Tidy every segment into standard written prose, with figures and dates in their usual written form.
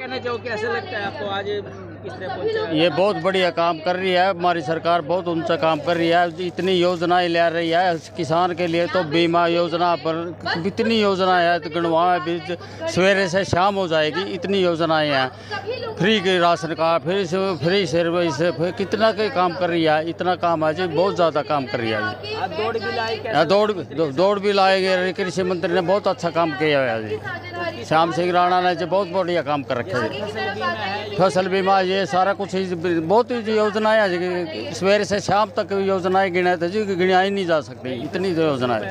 कहना चाहोगे, कैसा लगता है आपको आज किस तरह पहुंचा? ये बहुत बढ़िया काम कर रही है हमारी सरकार, बहुत ऊंचा काम कर रही है। इतनी योजनाएं ले रही है किसान के लिए, तो बीमा योजना पर इतनी योजनाएं है, तो गणवा भी सवेरे से शाम हो जाएगी, इतनी योजनाएं हैं। फ्री के राशन कार्ड, फ्री सर्विस, कितना के काम कर रही है, इतना काम है जी, बहुत ज़्यादा काम कर रही है जी। दौड़ भी लाएंगे। कृषि मंत्री ने बहुत अच्छा काम किया है जी, श्याम सिंह राणा ने जी बहुत बढ़िया काम कर रखे है। फसल बीमा, ये सारा कुछ बहुत ही योजनाएं है, सवेरे से शाम तक योजनाएं गिने थे जी, गिनाई नहीं जा सकती, इतनी योजनाएं।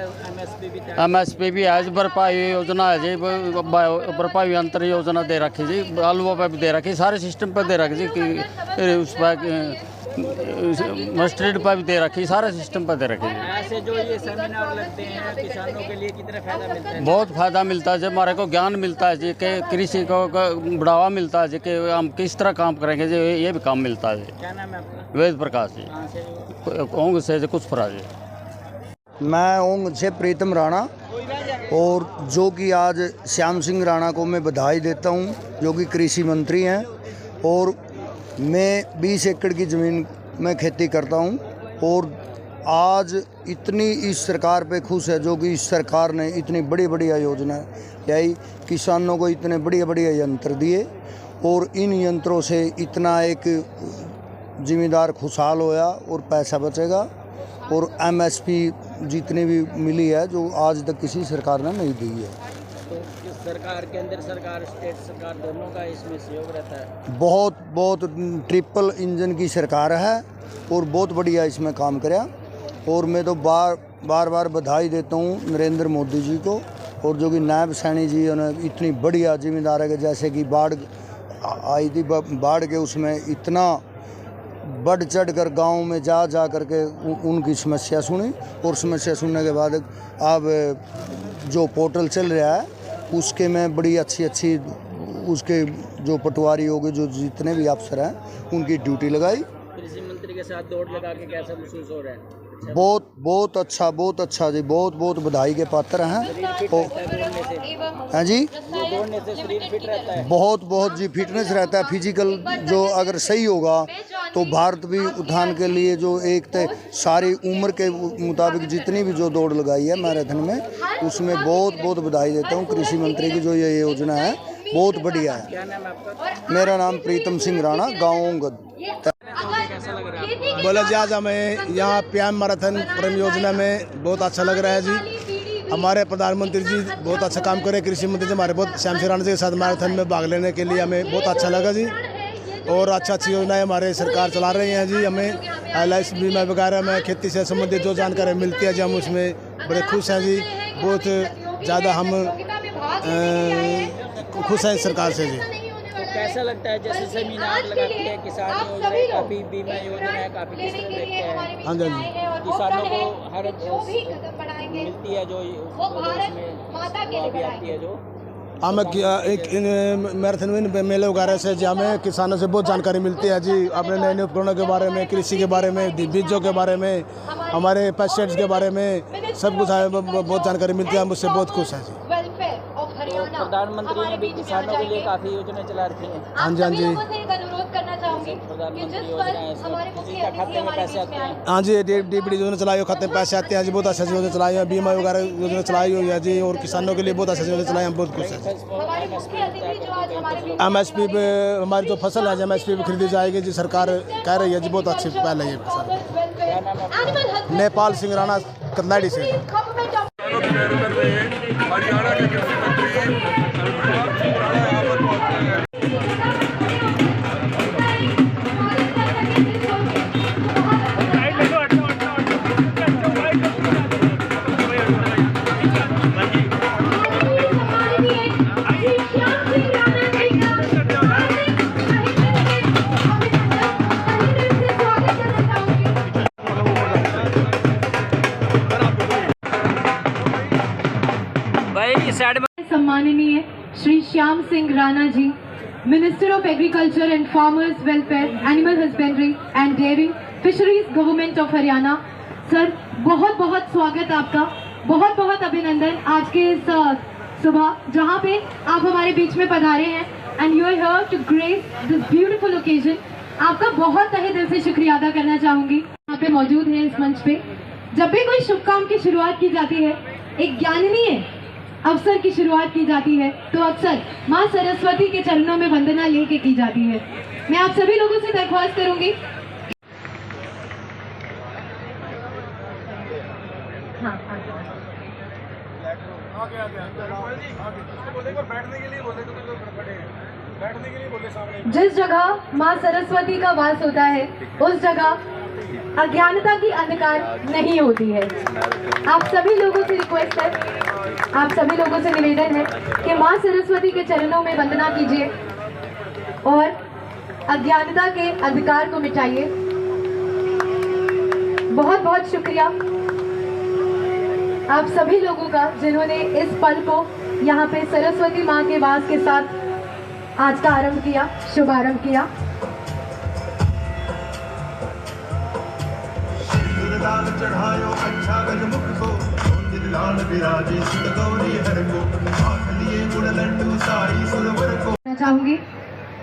MSP भी है, भरपाई योजना है जी, भरपाई अंतर योजना दे रखी जी, आलुओं पर भी दे रखी, सारे सिस्टम पर दे रखी जी, कि उस पर मस्टर्ड पर भी दे रखी, सारे सिस्टम पर दे रखी जी। ऐसे जो ये सेमिनार लगते हैं किसानों के लिए कितना फायदा मिलता है? बहुत फायदा मिलता है जी, हमारे को ज्ञान मिलता है जी, कि कृषि को बढ़ावा मिलता है जी, कि हम किस तरह काम करेंगे जी, ये भी काम मिलता है जी। क्या नाम है आपका? वेद प्रकाश जी, ओंग से कुछ फराज जी। मैं ओंग से प्रीतम राणा, और जो कि आज श्याम सिंह राणा को मैं बधाई देता हूं, जो कि कृषि मंत्री हैं। और मैं 20 एकड़ की ज़मीन में खेती करता हूं, और आज इतनी इस सरकार पे खुश है, जो कि इस सरकार ने इतनी बड़ी बढ़िया योजना लाई, किसानों को इतने बढ़िया बढ़िया यंत्र दिए, और इन यंत्रों से इतना एक ज़िम्मेदार खुशहाल होया और पैसा बचेगा। और MSP जितनी भी मिली है, जो आज तक किसी सरकार ने नहीं दी है। तो इस सरकार के अंदर सरकार, स्टेट सरकार, दोनों का इसमें सहयोग रहता है? बहुत ट्रिपल इंजन की सरकार है, और बहुत बढ़िया इसमें काम कराया। और मैं तो बार बधाई देता हूँ नरेंद्र मोदी जी को, और जो कि नायब सैनी जी उन्होंने इतनी बढ़िया जिम्मेदार है, कि जैसे कि बाढ़ आई थी, बाढ़ के उसमें इतना बढ़ चढ़ कर गाँव में जा करके उनकी समस्या सुनी, और समस्या सुनने के बाद अब जो पोर्टल चल रहा है उसके में बड़ी अच्छी उसके जो पटवारी हो गए, जो जितने भी अफसर हैं, उनकी ड्यूटी लगाई। कृषि मंत्री के साथ दौड़ लगा के कैसा महसूस हो रहा है? बहुत अच्छा जी, बहुत बधाई के पात्र हैं। हाँ जी, दौड़ने से शरीर फिट रहता है? बहुत जी, फिटनेस रहता है। फिजिकल जो अगर सही होगा तो भारत भी उत्थान के लिए, जो एक सारी उम्र के मुताबिक जितनी भी जो दौड़ लगाई है मैराथन में, उसमें बहुत बधाई देता हूँ कृषि मंत्री की, जो ये योजना है बहुत बढ़िया है। क्या नाम है आपका? मेरा नाम प्रीतम सिंह राणा, गाँव ओंगद। कैसा लग रहा है? बोला जी, आज हमें यहाँ PM मैराथन प्रेम योजना में बहुत अच्छा लग रहा है जी। हमारे प्रधानमंत्री जी बहुत अच्छा काम करे, कृषि मंत्री जी हमारे बहुत, श्याम सिंह राणा जी के साथ मैराथन में भाग लेने के लिए हमें बहुत अच्छा लगा जी। और अच्छी योजनाएं हमारे सरकार चला रही हैं जी। हमें LIC बीमा वगैरह में खेती से संबंधित जो जानकारी मिलती है जी, हम उसमें बड़े खुश हैं जी। बहुत ज़्यादा हम खुश हैं सरकार से जी। तो कैसा लगता है जैसे सेमिनार लगाती है किसान योजना, काफ़ी बीमा योजना है, काफ़ी किस तरह देखते हैं? हाँ जी, किसानों को हर मिलती है, जो उसमें भी आती है, जो हमें एक मैराथन में मेले वगैरह से जी हमें किसानों से बहुत जानकारी मिलती है जी, अपने नए उपकरणों के बारे में, कृषि के बारे में, बीजों के बारे में, हमारे पेस्टिसाइड्स के बारे में, सब कुछ हमें बहुत जानकारी मिलती है। हम उससे बहुत खुश हैं जी। तो प्रधानमंत्री ने भी किसानों के लिए काफ़ी योजनाएं चला रखी हैं। हाँ जी, अनुरोध करना चाहूँगी, प्रधानमंत्री योजना किसी का खाते में पैसे आते हैं? हाँ जी, DBD योजना चलाई हो, खाते में पैसे आते हैं जी। बहुत अच्छी योजना चलाई है, बीमा वगैरह योजना चलाई हुई है जी, और किसानों के लिए बहुत अच्छी योजना चलाई, हम बहुत खुश हैं। MSP पे हमारी जो फसल है MSP पे खरीदी जाएगी जी, सरकार कह रही है जी, बहुत अच्छी पहल है ये फसल। नेपाल सिंह राणा, कंदाड़ी से। हरियाणा के कृषि मंत्री सम्माननीय Shri Shyam Singh Rana ji, minister of agriculture and farmers welfare, animal husbandry and dairying, fisheries, government of Haryana. Sir, बहुत स्वागत आपका, बहुत अभिनंदन आज के इस सुबह, जहां पे आप हमारे बीच में पधारे हैं। and you are here to grace this beautiful occasion. आपका बहुत तहे दिल से शुक्रिया अदा करना चाहूंगी यहाँ पे मौजूद हैं इस मंच पे। जब भी कोई शुभ काम की शुरुआत की जाती है, एक ज्ञाननीय अवसर की शुरुआत की जाती है, तो अक्सर माँ सरस्वती के चरणों में वंदना लेके की जाती है। मैं आप सभी लोगों से दरख्वास्त करूंगी। हाँ, जिस जगह माँ सरस्वती का वास होता है, उस जगह अज्ञानता की अंधकार नहीं होती है। आप सभी लोगों से रिक्वेस्ट है, आप सभी लोगों से निवेदन है कि माँ सरस्वती के चरणों में वंदना कीजिए और अज्ञानता के अंधकार को मिटाइए। बहुत बहुत शुक्रिया आप सभी लोगों का जिन्होंने इस पल को यहाँ पे सरस्वती माँ के वास के साथ आज का आरंभ किया, शुभारंभ किया। चाहूंगी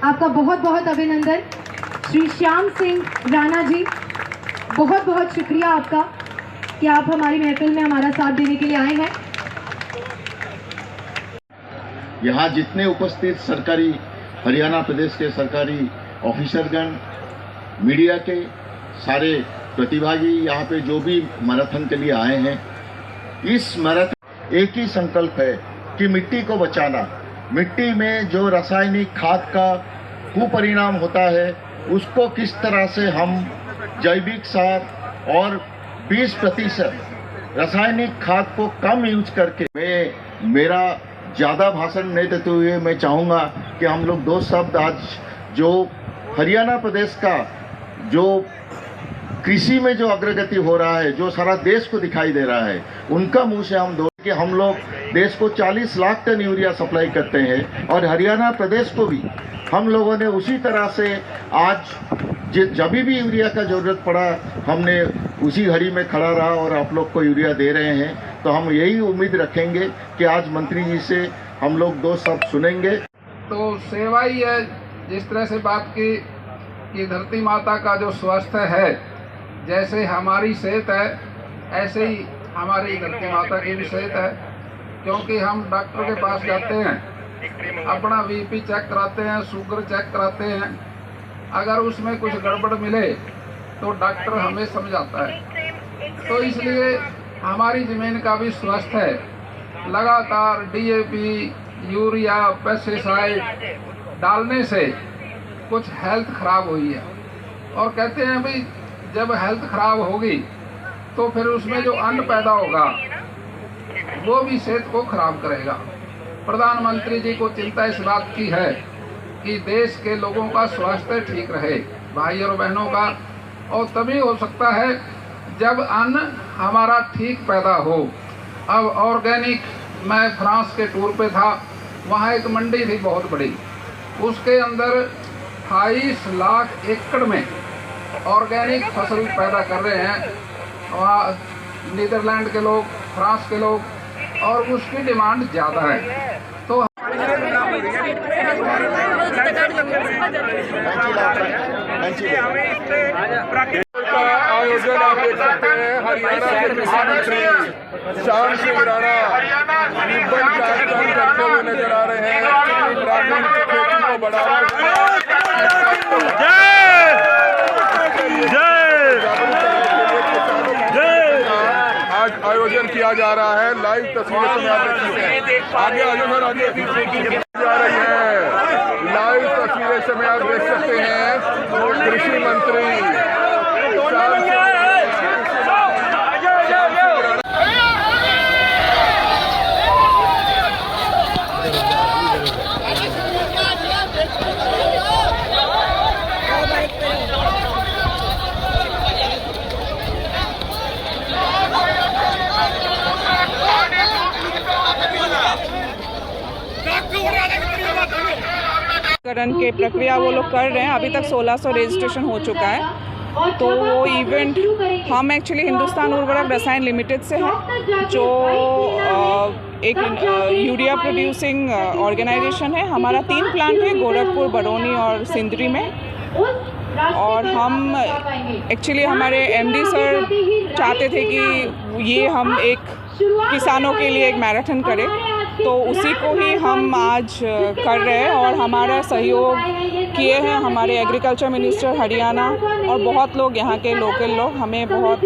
आपका बहुत बहुत अभिनंदन श्री श्याम सिंह राणा जी, बहुत बहुत शुक्रिया आपका कि आप हमारी महफिल में हमारा साथ देने के लिए आए हैं। यहाँ जितने उपस्थित सरकारी हरियाणा प्रदेश के सरकारी ऑफिसरगण, मीडिया के सारे प्रतिभागी यहाँ पे जो भी मैराथन के लिए आए हैं, इस मैराथन एक ही संकल्प है कि मिट्टी को बचाना। मिट्टी में जो रासायनिक खाद का कुपरिणाम होता है, उसको किस तरह से हम जैविक खाद और 20% रासायनिक खाद को कम यूज करके। मैं मेरा ज़्यादा भाषण नहीं देते हुए मैं चाहूँगा कि हम लोग दो शब्द आज जो हरियाणा प्रदेश का जो कृषि में जो अग्रगति हो रहा है, जो सारा देश को दिखाई दे रहा है, उनका मुंह से हम दो कि हम लोग देश को 40 लाख टन यूरिया सप्लाई करते हैं और हरियाणा प्रदेश को भी हम लोगों ने उसी तरह से आज जब भी यूरिया का ज़रूरत पड़ा, हमने उसी घड़ी में खड़ा रहा और आप लोग को यूरिया दे रहे हैं। तो हम यही उम्मीद रखेंगे कि आज मंत्री जी से हम लोग दो शब्द सुनेंगे। तो सेवा ही है, जिस तरह से बात की कि धरती माता का जो स्वास्थ्य है, जैसे हमारी सेहत है, ऐसे ही हमारी धरती माता की भी सेहत है। क्योंकि हम डॉक्टर के पास जाते हैं, अपना बीपी चेक कराते हैं, शुगर चेक कराते हैं, अगर उसमें कुछ गड़बड़ मिले तो डॉक्टर हमें समझाता है। तो इसलिए हमारी ज़मीन का भी स्वास्थ्य है। लगातार डीएपी, यूरिया, पेस्टिसाइड डालने से कुछ हेल्थ खराब हुई है और कहते हैं भाई जब हेल्थ खराब होगी तो फिर उसमें जो अन्न पैदा होगा वो भी सेहत को खराब करेगा। प्रधानमंत्री जी को चिंता इस बात की है कि देश के लोगों का स्वास्थ्य ठीक रहे, भाई और बहनों का, और तभी हो सकता है जब अन्न हमारा ठीक पैदा हो। अब ऑर्गेनिक, मैं फ्रांस के टूर पे था, वहाँ एक मंडी थी बहुत बड़ी, उसके अंदर 28 लाख एकड़ में ऑर्गेनिक फसल पैदा कर रहे हैं वहाँ नीदरलैंड के लोग, फ्रांस के लोग, और उसकी डिमांड ज़्यादा है। तो आयोजन आप देख सकते हैं, हरियाणा के कृषि मंत्री श्याम सिंह राणा रिबन कार्यक्रम करते हुए नजर आ रहे हैं। ग्रामीण खेती को बढ़ावा आज आयोजन किया जा रहा है। लाइव तस्वीरें में आप देख सकते हैं। आगे आगे आगे जा रही है, लाइव तस्वीरें से आप देख सकते हैं। कृषि मंत्री के प्रक्रिया वो लोग कर रहे हैं। अभी तक 1600 रजिस्ट्रेशन हो चुका है। तो वो इवेंट हम एक्चुअली हिंदुस्तान उर्वरक रसायन लिमिटेड से हैं, जो एक यूरिया प्रोड्यूसिंग ऑर्गेनाइजेशन है। हमारा 3 प्लांट है, गोरखपुर, बरौनी और सिंदरी में। और हम एक्चुअली हमारे एमडी सर चाहते थे कि ये हम एक किसानों के लिए एक मैराथन करें, तो उसी को ही हम आज कर रहे हैं। और हमारा सहयोग किए हैं हमारे एग्रीकल्चर मिनिस्टर हरियाणा और बहुत लोग यहाँ के लोकल लोग, हमें बहुत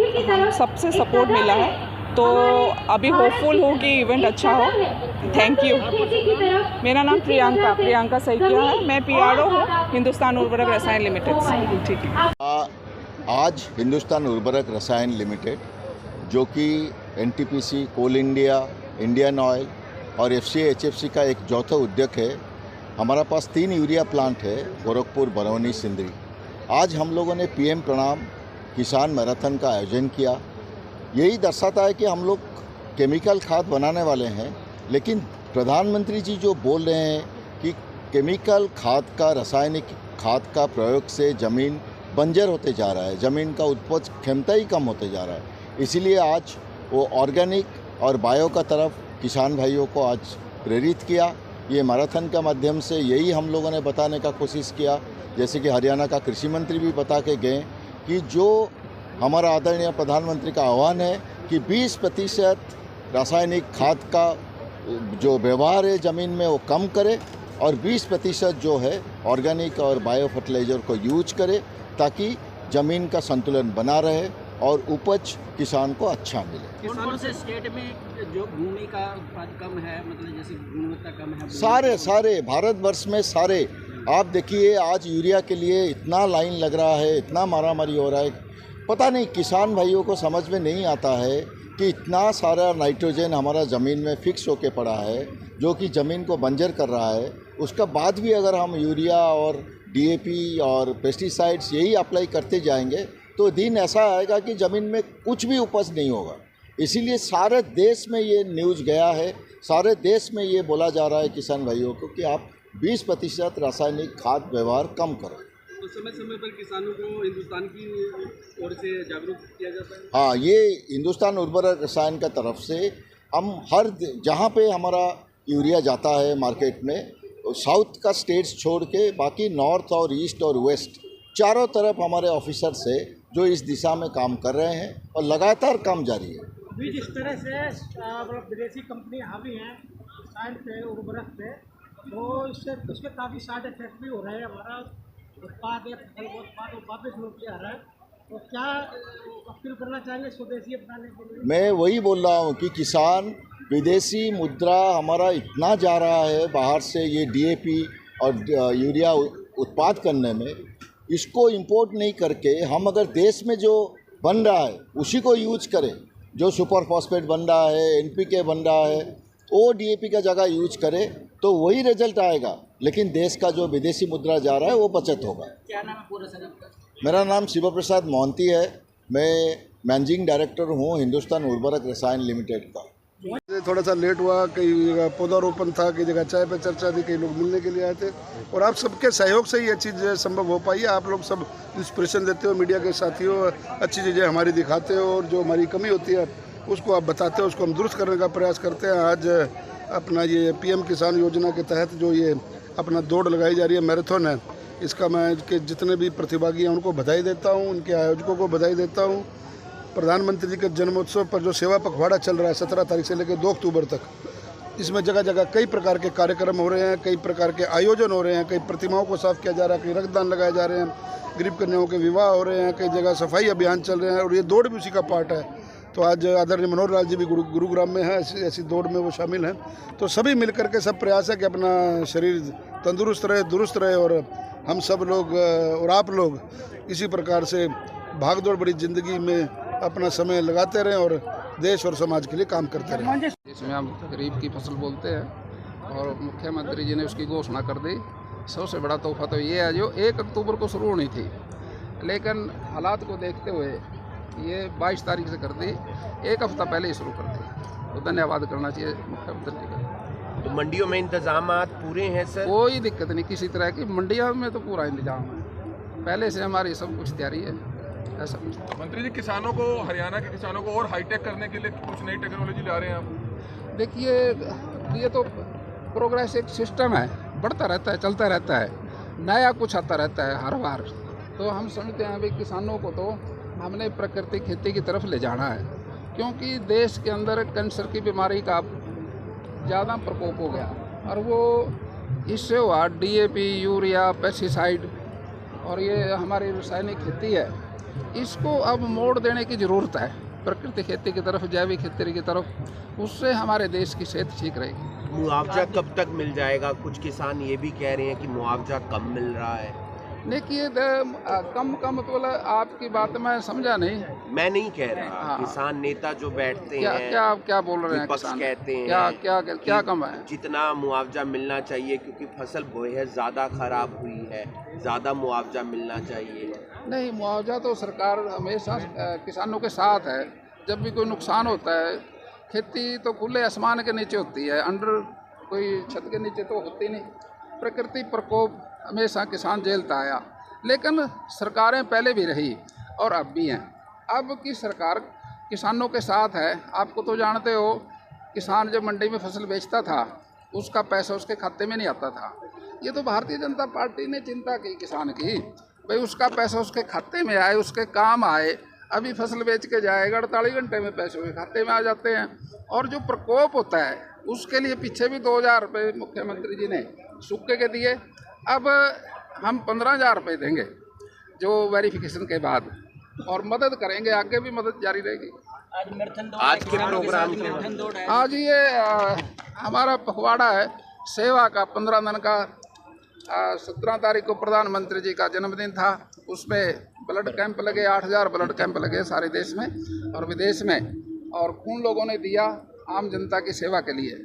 सबसे सपोर्ट मिला है। तो अभी होपफुल हूँ कि इवेंट अच्छा हो। Thank you. मेरा नाम प्रियंका सैकिया है। मैं PRO हूँ हिंदुस्तान उर्वरक रसायन लिमिटेड से। ठीक है। आज हिंदुस्तान उर्वरक रसायन लिमिटेड, जो कि NTPC, कोल इंडिया, इंडियन ऑयल और FCI HFC का एक चौथा उद्योग है। हमारा पास 3 यूरिया प्लांट है, गोरखपुर, बरौनी, सिंदरी। आज हम लोगों ने PM प्रणाम किसान मैराथन का आयोजन किया। यही दर्शाता है कि हम लोग केमिकल खाद बनाने वाले हैं, लेकिन प्रधानमंत्री जी जो बोल रहे हैं कि केमिकल खाद का, रासायनिक खाद का प्रयोग से ज़मीन बंजर होते जा रहा है, ज़मीन का उपज क्षमता ही कम होते जा रहा है। इसीलिए आज वो ऑर्गेनिक और बायो का तरफ किसान भाइयों को आज प्रेरित किया। ये मैराथन के माध्यम से यही हम लोगों ने बताने का कोशिश किया, जैसे कि हरियाणा का कृषि मंत्री भी बता के गए कि जो हमारा आदरणीय प्रधानमंत्री का आह्वान है कि 20% रासायनिक खाद का जो व्यवहार है ज़मीन में वो कम करे और 20% जो है ऑर्गेनिक और बायो फर्टिलाइज़र को यूज करे, ताकि ज़मीन का संतुलन बना रहे और उपज किसान को अच्छा मिले। किसानों से स्टेट में जो भूमि का उत्पाद कम है, मतलब जैसे गुणवत्ता कम है, सारे भारतवर्ष में सारे, आप देखिए आज यूरिया के लिए इतना लाइन लग रहा है, इतना मारामारी हो रहा है। पता नहीं किसान भाइयों को समझ में नहीं आता है कि इतना सारा नाइट्रोजन हमारा ज़मीन में फिक्स होके पड़ा है, जो कि ज़मीन को बंजर कर रहा है। उसका बाद भी अगर हम यूरिया और DAP और पेस्टिसाइड्स यही अप्लाई करते जाएंगे तो दिन ऐसा आएगा कि ज़मीन में कुछ भी उपज नहीं होगा। इसीलिए सारे देश में ये न्यूज़ गया है, सारे देश में ये बोला जा रहा है किसान भाइयों को कि आप 20% रासायनिक खाद व्यवहार कम करो। तो समय समय पर किसानों को हिंदुस्तान की ओर से जागरूक किया जाता है। हाँ, ये हिंदुस्तान उर्वरक रसायन का तरफ से हम हर जहाँ पे हमारा यूरिया जाता है मार्केट में, साउथ का स्टेट्स छोड़ के बाकी नॉर्थ और ईस्ट और वेस्ट चारों तरफ हमारे ऑफिसर्स है जो इस दिशा में काम कर रहे हैं और लगातार काम जारी है। अभी जिस तरह से विदेशी कंपनी हावी हैं रसायन पे, उर्वरक पे, तो इससे उसके काफ़ी साइड इफेक्ट भी हो रहे हैं। हमारा उत्पाद है, फसल का उत्पाद, वो वापस लौट के आ रहा है। तो क्या अपील करना चाहेंगे स्वदेशी अपनाने के लिए? मैं वही बोल रहा हूँ कि किसान विदेशी मुद्रा हमारा इतना जा रहा है बाहर से, ये DAP और यूरिया उत्पाद करने में, इसको इंपोर्ट नहीं करके हम अगर देश में जो बन रहा है उसी को यूज करें, जो सुपर फॉस्फेट बन रहा है, NPK बन रहा है, वो DAP का जगह यूज करें तो वही रिजल्ट आएगा। लेकिन देश का जो विदेशी मुद्रा जा रहा है वो बचत होगा। क्या नाम है पूरा सर आपका? मेरा नाम शिव प्रसाद मोहंती है। मैं मैनेजिंग डायरेक्टर हूँ हिंदुस्तान उर्वरक रसायन लिमिटेड का। थोड़ा सा लेट हुआ, कई जगह पौधारोपण था, कई जगह चाय पे चर्चा थी, कई लोग मिलने के लिए आए थे और आप सबके सहयोग से ही ये चीज़ संभव हो पाई है। आप लोग सब इंस्पिरेशन देते हो, मीडिया के साथियों, अच्छी चीज़ें हमारी दिखाते हो और जो हमारी कमी होती है उसको आप बताते हो, उसको हम दुरुस्त करने का प्रयास करते हैं। आज अपना ये PM किसान योजना के तहत जो ये अपना दौड़ लगाई जा रही है, मैराथन है, इसका मैं के जितने भी प्रतिभागी हैं उनको बधाई देता हूँ, उनके आयोजकों को बधाई देता हूँ। प्रधानमंत्री जी के जन्मोत्सव पर जो सेवा पखवाड़ा चल रहा है 17 तारीख से लेकर 2 अक्टूबर तक, इसमें जगह जगह कई प्रकार के कार्यक्रम हो रहे हैं, कई प्रकार के आयोजन हो रहे हैं, कई प्रतिमाओं को साफ किया जा रहा है, कई रक्तदान लगाए जा रहे हैं, गरीब कन्याओं के विवाह हो रहे हैं, कई जगह सफाई अभियान चल रहे हैं और ये दौड़ भी उसी का पार्ट है। तो आज आदरणीय मनोहर लाल जी भी गुरुग्राम में हैं, ऐसी दौड़ में वो शामिल हैं। तो सभी मिलकर के सब प्रयास है कि अपना शरीर तंदुरुस्त रहे, दुरुस्त रहे और हम सब लोग और आप लोग इसी प्रकार से भागदौड़ बड़ी ज़िंदगी में अपना समय लगाते रहें और देश और समाज के लिए काम करते रहें। इसमें हम गरीब की फसल बोलते हैं और मुख्यमंत्री जी ने उसकी घोषणा कर दी। सबसे बड़ा तोहफा तो ये है जो 1 अक्टूबर को शुरू होनी थी, लेकिन हालात को देखते हुए ये 22 तारीख से कर दी, 1 हफ्ता पहले ही शुरू कर दी। तो धन्यवाद करना चाहिए मुख्यमंत्री जी का। तो मंडियों में इंतजाम पूरे हैं सर? कोई दिक्कत नहीं किसी तरह की, मंडियों में तो पूरा इंतजाम है, पहले से हमारी सब कुछ तैयारी है। ऐसा कुछ मंत्री जी, किसानों को, हरियाणा के किसानों को और हाईटेक करने के लिए कुछ नई टेक्नोलॉजी ला रहे हैं आप? देखिए, ये तो प्रोग्रेस एक सिस्टम है, बढ़ता रहता है, चलता रहता है, नया कुछ आता रहता है हर बार। तो हम समझते हैं भाई किसानों को तो हमने प्राकृतिक खेती की तरफ ले जाना है, क्योंकि देश के अंदर कैंसर की बीमारी का ज़्यादा प्रकोप हो गया और वो इससे हुआ DAP, यूरिया, पेस्टिसाइड और ये हमारी रासायनिक खेती है, इसको अब मोड़ देने की ज़रूरत है प्राकृतिक खेती की तरफ, जैविक खेती की तरफ। उससे हमारे देश की सेहत ठीक रहेगी। मुआवजा कब तक मिल जाएगा? कुछ किसान ये भी कह रहे हैं कि मुआवजा कम मिल रहा है। देखिए, कम मतलब आपकी बात मैं समझा नहीं। मैं नहीं कह रहा, हाँ। किसान नेता जो बैठते क्या हैं, क्या बोल रहे हैं विपक्ष किसान? कहते हैं क्या कम है? जितना मुआवजा मिलना चाहिए, क्योंकि फसल बेहद ज़्यादा खराब हुई है, ज़्यादा मुआवजा मिलना चाहिए। नहीं, मुआवजा तो सरकार हमेशा किसानों के साथ है। जब भी कोई नुकसान होता है, खेती तो खुले आसमान के नीचे होती है, अंडर कोई छत के नीचे तो होती नहीं। प्रकृति प्रकोप हमेशा किसान झेलता आया, लेकिन सरकारें पहले भी रही और अब भी हैं। अब की सरकार किसानों के साथ है। आपको तो जानते हो, किसान जब मंडी में फसल बेचता था, उसका पैसा उसके खाते में नहीं आता था। ये तो भारतीय जनता पार्टी ने चिंता की किसान की, भाई उसका पैसा उसके खाते में आए, उसके काम आए। अभी फसल बेच के जाएगा, 48 घंटे में पैसे उसके खाते में आ जाते हैं। और जो प्रकोप होता है, उसके लिए पीछे भी 2000 रुपये मुख्यमंत्री जी ने सूखे के दिए। अब हम 15,000 रुपये देंगे जो वेरिफिकेशन के बाद, और मदद करेंगे, आगे भी मदद जारी रहेगी। आज के प्रोग्राम के आज ये हमारा पखवाड़ा है सेवा का, 15 दिन का। 17 तारीख को प्रधानमंत्री जी का जन्मदिन था, उसमें ब्लड कैंप लगे, 8000 ब्लड कैंप लगे सारे देश में और विदेश में, और खून लोगों ने दिया आम जनता की सेवा के लिए।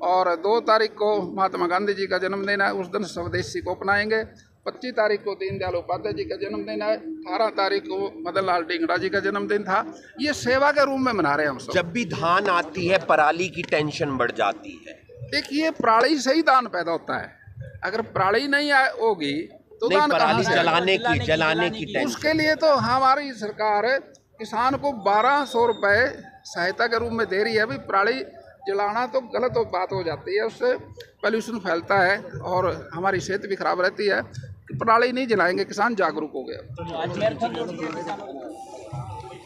और 2 तारीख को महात्मा गांधी जी का जन्मदिन है, उस दिन स्वदेशी को अपनाएंगे। 25 तारीख को दीनदयाल उपाध्याय जी का जन्मदिन है। 18 तारीख को मदन लाल ढींगड़ा जी का जन्मदिन था। ये सेवा के रूप में मना रहे हैं हम सब। जब भी धान आती है, पराली की टेंशन बढ़ जाती है। देखिए, पराली से ही दान पैदा होता है। अगर पराली नहीं होगी तो दान पराली कहाँ से? जलाने की टेंशन। उसके लिए तो हमारी सरकार किसान को 1200 रुपये सहायता के रूप में दे रही है। भाई पराली जलाना तो गलत बात हो जाती है, उससे पॉल्यूशन फैलता है और हमारी सेहत भी खराब रहती है। पराली नहीं जलाएंगे, किसान जागरूक हो गया।